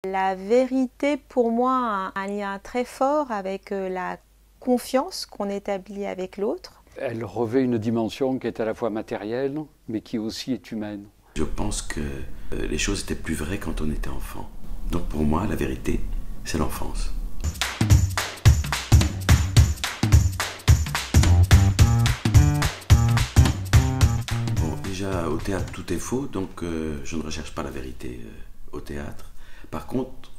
La vérité, pour moi, a un lien très fort avec la confiance qu'on établit avec l'autre. Elle revêt une dimension qui est à la fois matérielle, mais qui aussi est humaine. Je pense que les choses étaient plus vraies quand on était enfant. Donc pour moi, la vérité, c'est l'enfance. Bon, déjà, au théâtre, tout est faux, donc je ne recherche pas la vérité au théâtre. Par contre,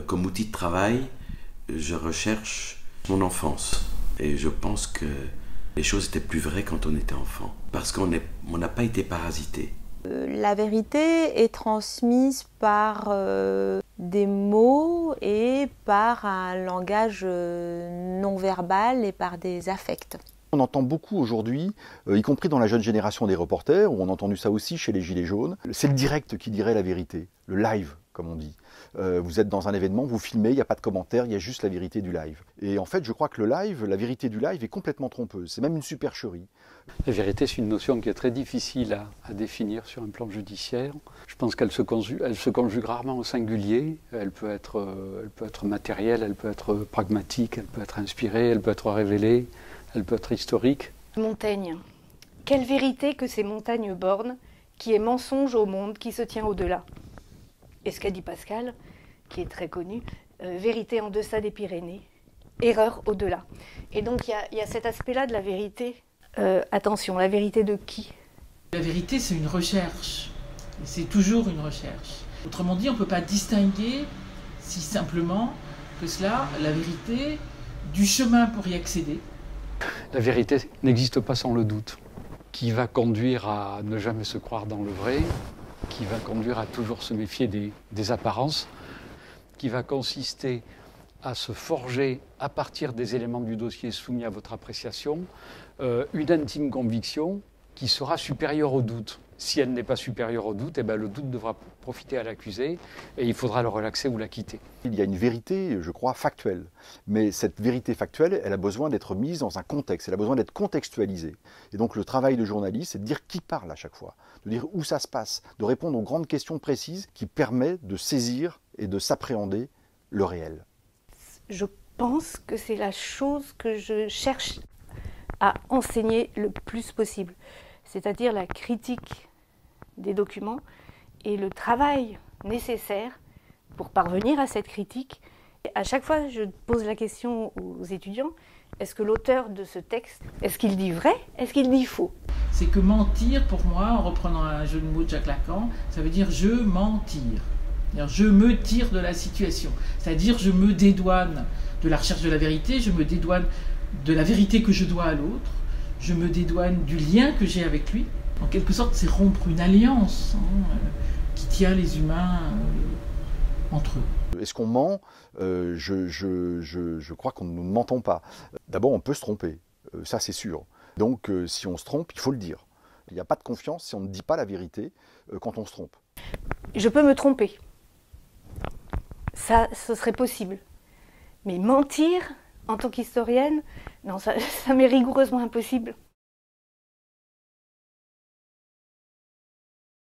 comme outil de travail, je recherche mon enfance. Et je pense que les choses étaient plus vraies quand on était enfant. Parce qu'on n'a pas été parasité. La vérité est transmise par des mots et par un langage non verbal et par des affects. On entend beaucoup aujourd'hui, y compris dans la jeune génération des reporters, où on a entendu ça aussi chez les Gilets jaunes, c'est le direct qui dirait la vérité, le live, comme on dit. Vous êtes dans un événement, vous filmez, il n'y a pas de commentaire, il y a juste la vérité du live. Et en fait, je crois que le live, la vérité du live est complètement trompeuse, c'est même une supercherie. La vérité, c'est une notion qui est très difficile à définir sur un plan judiciaire. Je pense qu'elle se conjugue rarement au singulier. Elle peut être matérielle, elle peut être pragmatique, elle peut être inspirée, elle peut être révélée, elle peut être historique. Montaigne. Quelle vérité que ces montagnes bornes, qui est mensonge au monde, qui se tient au-delà. Et ce qu'a dit Pascal, qui est très connu, vérité en deçà des Pyrénées, erreur au-delà. Et donc il y a cet aspect-là de la vérité. Attention, la vérité de qui? La vérité, c'est une recherche. Et c'est toujours une recherche. Autrement dit, on ne peut pas distinguer si simplement que cela, la vérité, du chemin pour y accéder. La vérité n'existe pas sans le doute, qui va conduire à ne jamais se croire dans le vrai, qui va conduire à toujours se méfier des apparences, qui va consister à se forger, à partir des éléments du dossier soumis à votre appréciation, une intime conviction qui sera supérieure au doute. Si elle n'est pas supérieure au doute, le doute devra profiter à l'accusé et il faudra le relaxer ou l'acquitter. Il y a une vérité, je crois, factuelle. Mais cette vérité factuelle, elle a besoin d'être mise dans un contexte, elle a besoin d'être contextualisée. Et donc le travail de journaliste, c'est de dire qui parle à chaque fois, de dire où ça se passe, de répondre aux grandes questions précises qui permettent de saisir et de s'appréhender le réel. Je pense que c'est la chose que je cherche à enseigner le plus possible. C'est-à-dire la critique des documents et le travail nécessaire pour parvenir à cette critique. Et à chaque fois, je pose la question aux étudiants, est-ce que l'auteur de ce texte, est-ce qu'il dit vrai, est-ce qu'il dit faux? C'est que mentir, pour moi, en reprenant un jeu de mots de Jacques Lacan, ça veut dire je mentir. Je me tire de la situation, c'est-à-dire je me dédouane de la recherche de la vérité, je me dédouane de la vérité que je dois à l'autre, je me dédouane du lien que j'ai avec lui. En quelque sorte, c'est rompre une alliance qui tient les humains entre eux. Est-ce qu'on ment? Je crois qu'on nous ne mentons pas. D'abord, on peut se tromper, ça c'est sûr. Donc si on se trompe, il faut le dire. Il n'y a pas de confiance si on ne dit pas la vérité quand on se trompe. Je peux me tromper. Ça, ce serait possible. Mais mentir, en tant qu'historienne, non, ça m'est rigoureusement impossible.